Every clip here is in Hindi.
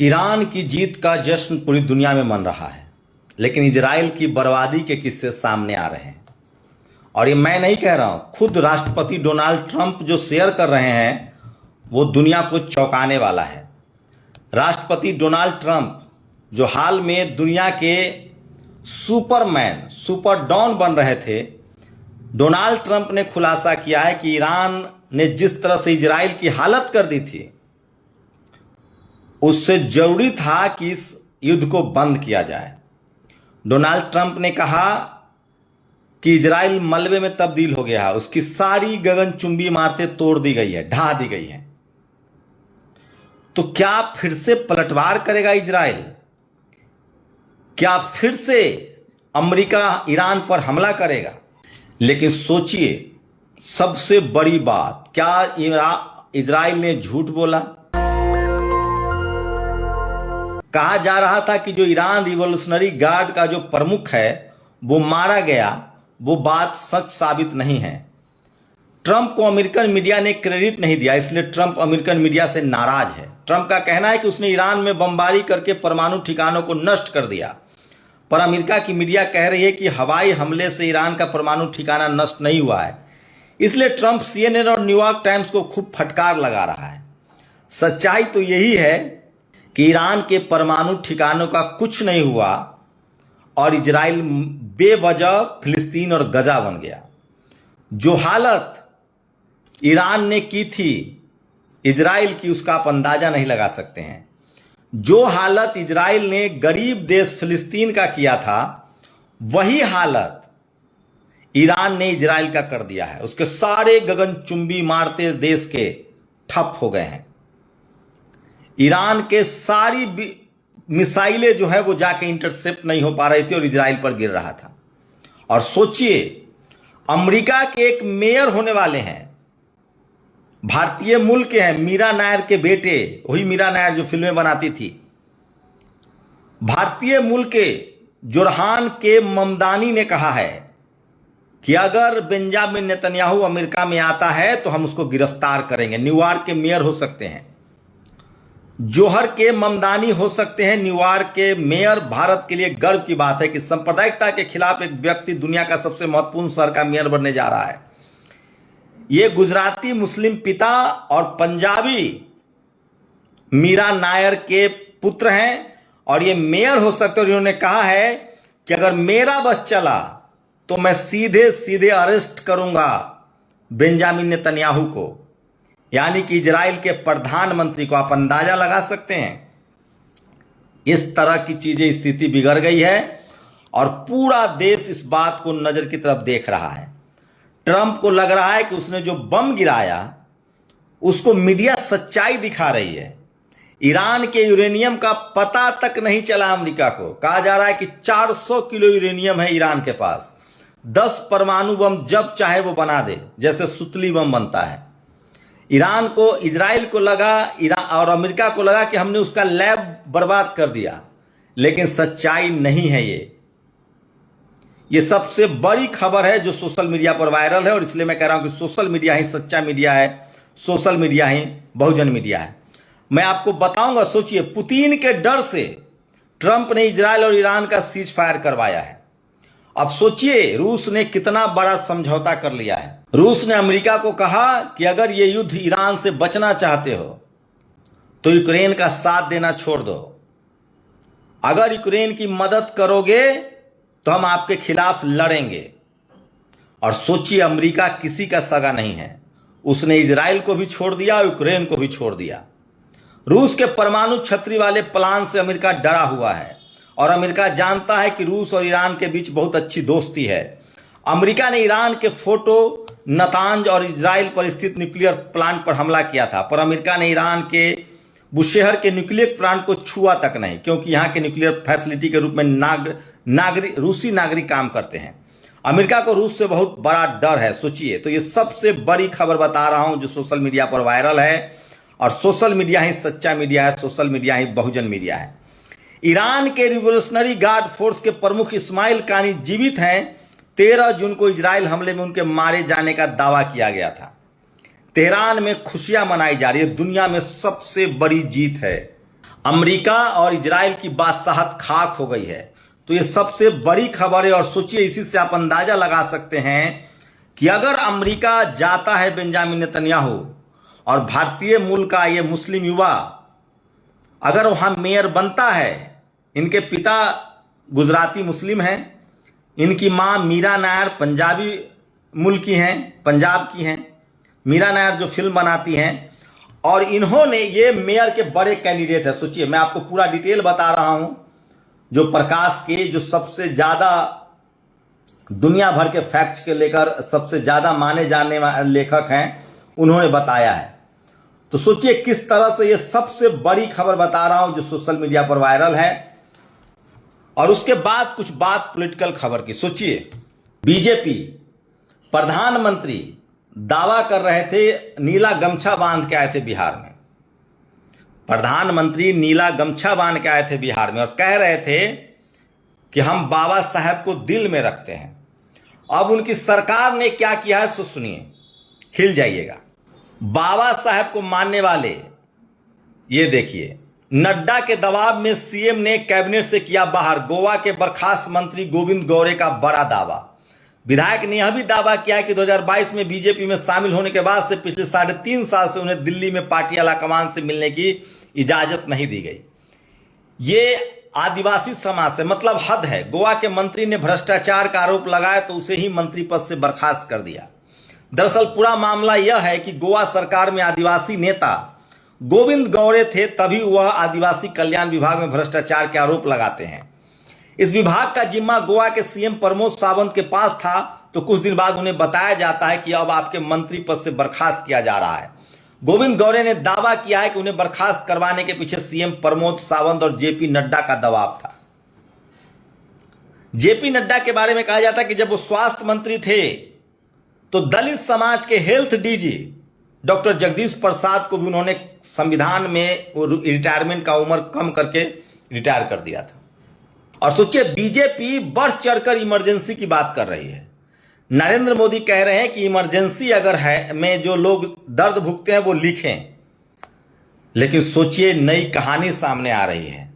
ईरान की जीत का जश्न पूरी दुनिया में मन रहा है, लेकिन इजराइल की बर्बादी के किस्से सामने आ रहे हैं। और ये मैं नहीं कह रहा हूं, खुद राष्ट्रपति डोनाल्ड ट्रंप जो शेयर कर रहे हैं वो दुनिया को चौंकाने वाला है। राष्ट्रपति डोनाल्ड ट्रंप जो हाल में दुनिया के सुपरमैन सुपर डॉन बन रहे थे, डोनाल्ड ट्रंप ने खुलासा किया है कि ईरान ने जिस तरह से इजराइल की हालत कर दी थी, उससे जरूरी था कि इस युद्ध को बंद किया जाए। डोनाल्ड ट्रंप ने कहा कि इजराइल मलबे में तब्दील हो गया है, उसकी सारी गगनचुंबी इमारतें तोड़ दी गई है, ढा दी गई हैं। तो क्या फिर से पलटवार करेगा इजराइल? क्या फिर से अमेरिका ईरान पर हमला करेगा? लेकिन सोचिए, सबसे बड़ी बात, क्या इजराइल ने झूठ बोला? कहा जा रहा था कि जो ईरान रिवॉल्यूशनरी गार्ड का जो प्रमुख है वो मारा गया, वो बात सच साबित नहीं है। ट्रंप को अमेरिकन मीडिया ने क्रेडिट नहीं दिया, इसलिए ट्रंप अमेरिकन मीडिया से नाराज है। ट्रंप का कहना है कि उसने ईरान में बमबारी करके परमाणु ठिकानों को नष्ट कर दिया, पर अमेरिका की मीडिया कह रही है कि हवाई हमले से ईरान का परमाणु ठिकाना नष्ट नहीं हुआ है। इसलिए ट्रंप CNN और न्यूयॉर्क टाइम्स को खूब फटकार लगा रहा है। सच्चाई तो यही है कि ईरान के परमाणु ठिकानों का कुछ नहीं हुआ और इजराइल बेवजह फिलिस्तीन और गजा बन गया। जो हालत ईरान ने की थी इजराइल की, उसका आप अंदाजा नहीं लगा सकते हैं। जो हालत इजराइल ने गरीब देश फिलिस्तीन का किया था, वही हालत ईरान ने इजराइल का कर दिया है। उसके सारे गगनचुंबी इमारतें देश के ठप हो गए हैं। ईरान के सारी मिसाइलें जो है वो जाके इंटरसेप्ट नहीं हो पा रही थी और इजराइल पर गिर रहा था। और सोचिए, अमेरिका के एक मेयर होने वाले हैं, भारतीय मूल के हैं, मीरा नायर के बेटे, वही मीरा नायर जो फिल्में बनाती थी। भारतीय मूल के जोरहान के ममदानी ने कहा है कि अगर बेंजामिन नेतन्याहू अमेरिका में आता है तो हम उसको गिरफ्तार करेंगे। न्यूयॉर्क के मेयर हो सकते हैं, जोहर के ममदानी हो सकते हैं न्यूयॉर्क के मेयर। भारत के लिए गर्व की बात है कि सांप्रदायिकता के खिलाफ एक व्यक्ति दुनिया का सबसे महत्वपूर्ण शहर का मेयर बनने जा रहा है। ये गुजराती मुस्लिम पिता और पंजाबी मीरा नायर के पुत्र हैं और ये मेयर हो सकते हैं। और इन्होंने कहा है कि अगर मेरा बस चला तो मैं सीधे सीधे अरेस्ट करूंगा बेंजामिन नेतन्याहू को, यानी कि इजराइल के प्रधानमंत्री को। आप अंदाजा लगा सकते हैं, इस तरह की चीजें, स्थिति बिगड़ गई है और पूरा देश इस बात को नजर की तरफ देख रहा है। ट्रंप को लग रहा है कि उसने जो बम गिराया उसको मीडिया सच्चाई दिखा रही है। ईरान के यूरेनियम का पता तक नहीं चला अमेरिका को। कहा जा रहा है कि 400 किलो यूरेनियम है ईरान के पास। 10 परमाणु बम जब चाहे वो बना दे, जैसे सुतली बम बनता है। ईरान को, इजराइल को लगा, ईरान और अमेरिका को लगा कि हमने उसका लैब बर्बाद कर दिया, लेकिन सच्चाई नहीं है ये सबसे बड़ी खबर है जो सोशल मीडिया पर वायरल है। और इसलिए मैं कह रहा हूं कि सोशल मीडिया ही सच्चा मीडिया है, सोशल मीडिया ही बहुजन मीडिया है। मैं आपको बताऊंगा, सोचिए, पुतिन के डर से ट्रंप ने इजराइल और ईरान का सीज फायर करवाया है। अब सोचिए, रूस ने कितना बड़ा समझौता कर लिया है। रूस ने अमेरिका को कहा कि अगर ये युद्ध ईरान से बचना चाहते हो तो यूक्रेन का साथ देना छोड़ दो। अगर यूक्रेन की मदद करोगे तो हम आपके खिलाफ लड़ेंगे। और सोचिए, अमेरिका किसी का सगा नहीं है, उसने इजराइल को भी छोड़ दिया, यूक्रेन को भी छोड़ दिया। रूस के परमाणु छतरी वाले प्लान से अमेरिका डरा हुआ है और अमेरिका जानता है कि रूस और ईरान के बीच बहुत अच्छी दोस्ती है। अमेरिका ने ईरान के फोटो नतांज और इजराइल पर स्थित न्यूक्लियर प्लांट पर हमला किया था, पर अमेरिका ने ईरान के बुशेहर के न्यूक्लियर प्लांट को छुआ तक नहीं, क्योंकि यहां के न्यूक्लियर फैसिलिटी के रूप में रूसी नागरिक काम करते हैं। अमेरिका को रूस से बहुत बड़ा डर है। सोचिए, तो ये सबसे बड़ी खबर बता रहा हूं जो सोशल मीडिया पर वायरल है। और सोशल मीडिया ही सच्चा मीडिया है, सोशल मीडिया ही बहुजन मीडिया है। ईरान के रिवोल्यूशनरी गार्ड फोर्स के प्रमुख इस्माइल कानी जीवित हैं। 13 जून को इजराइल हमले में उनके मारे जाने का दावा किया गया था। तेहरान में खुशियां मनाई जा रही है, दुनिया में सबसे बड़ी जीत है। अमेरिका और इजराइल की बादशाहत खाक हो गई है। तो ये सबसे बड़ी खबर है और सोचिए, इसी से आप अंदाजा लगा सकते हैं कि अगर अमेरिका जाता है बेंजामिन नेतन्याहू और भारतीय मूल का ये मुस्लिम युवा अगर वहां मेयर बनता है, इनके पिता गुजराती मुस्लिम हैं, इनकी मां मीरा नायर पंजाबी मूल की हैं, पंजाब की हैं, मीरा नायर जो फिल्म बनाती हैं, और इन्होंने ये मेयर के बड़े कैंडिडेट है। सोचिए, मैं आपको पूरा डिटेल बता रहा हूं, जो प्रकाश के जो सबसे ज्यादा दुनिया भर के फैक्ट्स के लेकर सबसे ज्यादा माने जाने वाले लेखक हैं, उन्होंने बताया है। तो सोचिए किस तरह से ये सबसे बड़ी खबर बता रहा हूं जो सोशल मीडिया पर वायरल है। और उसके बाद कुछ बात पॉलिटिकल खबर की। सोचिए, बीजेपी प्रधानमंत्री दावा कर रहे थे, नीला गमछा बांध के आए थे बिहार में। प्रधानमंत्री नीला गमछा बांध के आए थे बिहार में और कह रहे थे कि हम बाबा साहब को दिल में रखते हैं। अब उनकी सरकार ने क्या किया है सो सुनिए, हिल जाइएगा। बाबा साहब को मानने वाले, ये देखिए, नड्डा के दबाव में सीएम ने कैबिनेट से किया बाहर गोवा के बर्खास्त मंत्री गोविंद गौरे का बड़ा दावा। विधायक ने यह भी दावा किया कि 2022 में बीजेपी में शामिल होने के बाद से पिछले 3.5 साल से उन्हें दिल्ली में पार्टी आलाकमान से मिलने की इजाजत नहीं दी गई। ये आदिवासी समाज से मतलब हद है। गोवा के मंत्री ने भ्रष्टाचार का आरोप लगाया तो उसे ही मंत्री पद से बर्खास्त कर दिया। दरअसल पूरा मामला यह है कि गोवा सरकार में आदिवासी नेता गोविंद गौरे थे, तभी वह आदिवासी कल्याण विभाग में भ्रष्टाचार के आरोप लगाते हैं। इस विभाग का जिम्मा गोवा के सीएम प्रमोद सावंत के पास था, तो कुछ दिन बाद उन्हें बताया जाता है कि अब आपके मंत्री पद से बर्खास्त किया जा रहा है। गोविंद गौरे ने दावा किया है कि उन्हें बर्खास्त करवाने के पीछे सीएम प्रमोद सावंत और जेपी नड्डा का दबाव था। जेपी नड्डा के बारे में कहा जाता है कि जब वो स्वास्थ्य मंत्री थे तो दलित समाज के health DG doctor Jagdish Prasad को भी उन्होंने संविधान में रिटायरमेंट का उम्र कम करके रिटायर कर दिया था। और सोचिए, बीजेपी बढ़ चढ़कर इमरजेंसी की बात कर रही है। नरेंद्र मोदी कह रहे हैं कि इमरजेंसी अगर है में जो लोग दर्द भुगते हैं वो लिखें। लेकिन सोचिए, नई कहानी सामने आ रही है।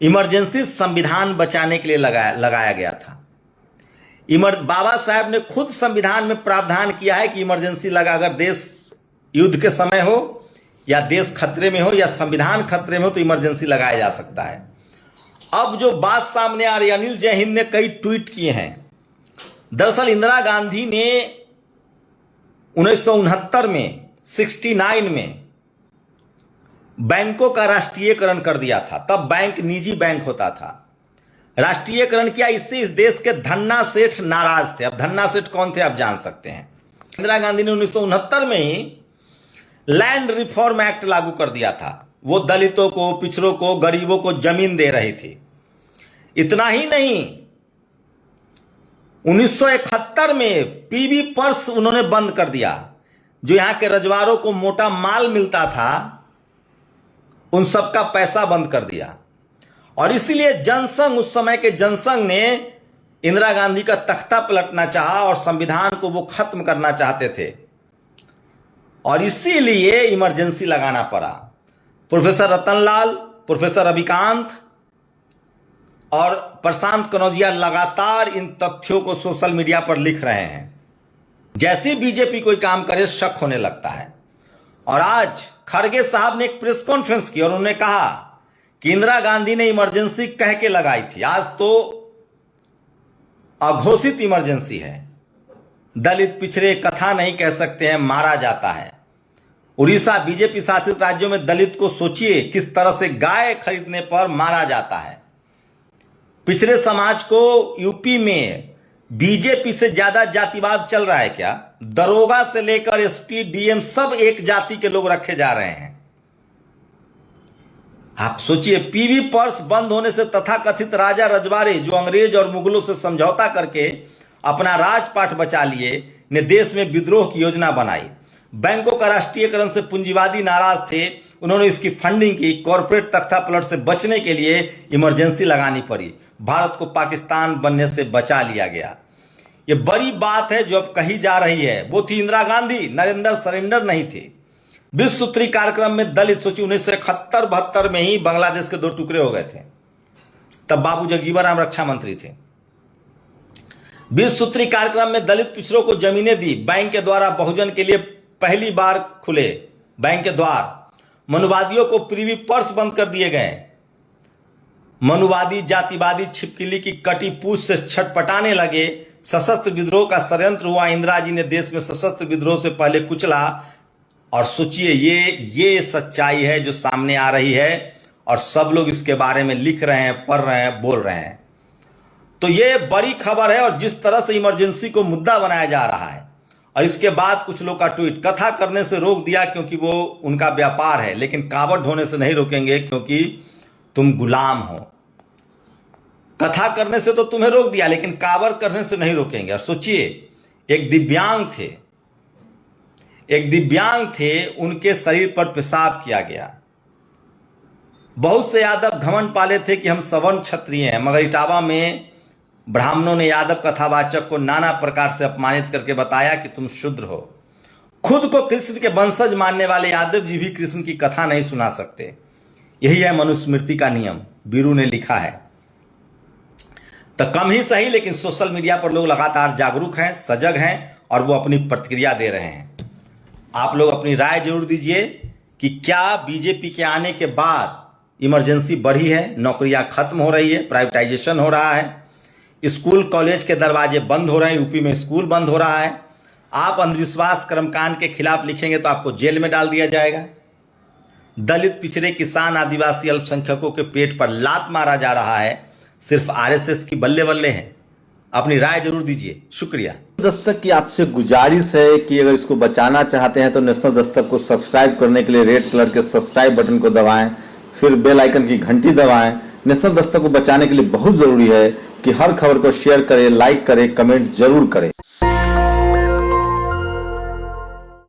इमरजेंसी संविधान बचाने के लिए लगाया गया था। बाबा साहब ने खुद संविधान में प्रावधान किया है कि इमरजेंसी लगा, अगर देश युद्ध के समय हो या देश खतरे में हो या संविधान खतरे में हो तो इमरजेंसी लगाया जा सकता है। अब जो बात सामने आ रही है, अनिल जयहिंद ने कई ट्वीट किए हैं। दरअसल इंदिरा गांधी ने 1969 में 69 में बैंकों का राष्ट्रीयकरण कर दिया था। तब बैंक निजी बैंक होता था। राष्ट्रीयकरण किया, इससे इस देश के धन्ना सेठ नाराज थे। अब धन्ना सेठ कौन थे आप जान सकते हैं। इंदिरा गांधी ने 1969 में ही लैंड रिफॉर्म एक्ट लागू कर दिया था। वो दलितों को, पिछड़ों को, गरीबों को जमीन दे रही थी। इतना ही नहीं, 1971 में पीबी पर्स उन्होंने बंद कर दिया। जो यहां के रजवाड़ों को मोटा माल मिलता था, उन सबका पैसा बंद कर दिया। और इसीलिए जनसंघ, उस समय के जनसंघ ने इंदिरा गांधी का तख्ता पलटना चाहा और संविधान को वो खत्म करना चाहते थे। और इसीलिए इमरजेंसी लगाना पड़ा। प्रोफेसर रतनलाल, प्रोफेसर रविकांत और प्रशांत कनौजिया लगातार इन तथ्यों को सोशल मीडिया पर लिख रहे हैं। जैसे बीजेपी कोई काम करे शक होने लगता है। और आज खड़गे साहब ने एक प्रेस कॉन्फ्रेंस की और उन्होंने कहा कि इंदिरा गांधी ने इमरजेंसी कह के लगाई थी, आज तो अघोषित इमरजेंसी है। दलित पिछड़े कथा नहीं कह सकते हैं, मारा जाता है। उड़ीसा बीजेपी शासित राज्यों में दलित को सोचिए किस तरह से गाय खरीदने पर मारा जाता है। पिछड़े समाज को यूपी में बीजेपी से ज्यादा जातिवाद चल रहा है क्या? दरोगा से लेकर एसपी, डीएम सब एक जाति के लोग रखे जा रहे हैं। आप सोचिए, पीवी पर्स बंद होने से तथाकथित राजा रजवाड़े जो अंग्रेज और मुगलों से समझौता करके अपना राजपाट बचा लिए, ने देश में विद्रोह की योजना बनाई। बैंकों का राष्ट्रीयकरण से पूंजीवादी नाराज थे, उन्होंने इसकी फंडिंग की। कॉरपोरेट तख्तापलट से बचने के लिए इमरजेंसी लगानी पड़ी। भारत को पाकिस्तान बनने से बचा लिया गया। ये बड़ी बात है जो अब कही जा रही है। वो थी इंदिरा गांधी, नरेंद्र सरेंडर नहीं थे। 20 सूत्री कार्यक्रम में दलित, सोचिए 1971-72 में ही बांग्लादेश के 2 टुकड़े हो गए थे, तब बाबू जगजीवन राम रक्षा मंत्री थे। 20 सूत्री कार्यक्रम में दलित पिछड़ों को जमीनें दी, बैंक के द्वारा बहुजन के लिए पहली बार खुले बैंक के द्वार, मनुवादियों को प्रीवी पर्स बंद कर दिए गए, मनुवादी जातिवादी छिपकली की कटी पूछ से छटपटाने लगे, सशस्त्र विद्रोह का षड्यंत्र हुआ, इंदिरा जी ने देश में सशस्त्र विद्रोह से पहले कुचला। और सोचिए ये सच्चाई है जो सामने आ रही है और सब लोग इसके बारे में लिख रहे हैं, पढ़ रहे हैं, बोल रहे हैं। तो ये बड़ी खबर है। और जिस तरह से इमरजेंसी को मुद्दा बनाया जा रहा है, और इसके बाद कुछ लोग का ट्वीट, कथा करने से रोक दिया क्योंकि वो उनका व्यापार है, लेकिन कावड़ ढोने से नहीं रोकेंगे क्योंकि तुम गुलाम हो। कथा करने से तो तुम्हें रोक दिया, लेकिन कावड़ करने से नहीं रोकेंगे। और सोचिए एक दिव्यांग थे, उनके शरीर पर पेशाब किया गया। बहुत से यादव घमंड पाले थे कि हम सवर्ण क्षत्रिय हैं, मगर इटावा में ब्राह्मणों ने यादव कथावाचक को नाना प्रकार से अपमानित करके बताया कि तुम शूद्र हो। खुद को कृष्ण के वंशज मानने वाले यादव जी भी कृष्ण की कथा नहीं सुना सकते। यही है मनुस्मृति का नियम, बीरू ने लिखा है। तो कम ही सही, लेकिन सोशल मीडिया पर लोग लगातार जागरूक हैं, सजग हैं और वो अपनी प्रतिक्रिया दे रहे हैं। आप लोग अपनी राय जरूर दीजिए कि क्या बीजेपी के आने के बाद इमरजेंसी बढ़ी है, नौकरियां खत्म हो रही है, प्राइवेटाइजेशन हो रहा है, स्कूल कॉलेज के दरवाजे बंद हो रहे हैं, यूपी में स्कूल बंद हो रहा है। आप अंधविश्वास कर्मकांड के खिलाफ लिखेंगे तो आपको जेल में डाल दिया जाएगा। दलित, पिछड़े, किसान, आदिवासी, अल्पसंख्यकों के पेट पर लात मारा जा रहा है, सिर्फ आरएसएस की बल्ले बल्ले हैं। अपनी राय जरूर दीजिए। शुक्रिया। दस्तक की आपसे गुजारिश है कि अगर इसको बचाना चाहते हैं तो नेशनल दस्तक को सब्सक्राइब करने के लिए रेड कलर के सब्सक्राइब बटन को दबाएं, फिर बेल आइकन की घंटी दबाएं। नेशनल दस्तक को बचाने के लिए बहुत जरूरी है कि हर खबर को शेयर करें, लाइक करें, कमेंट जरूर करें।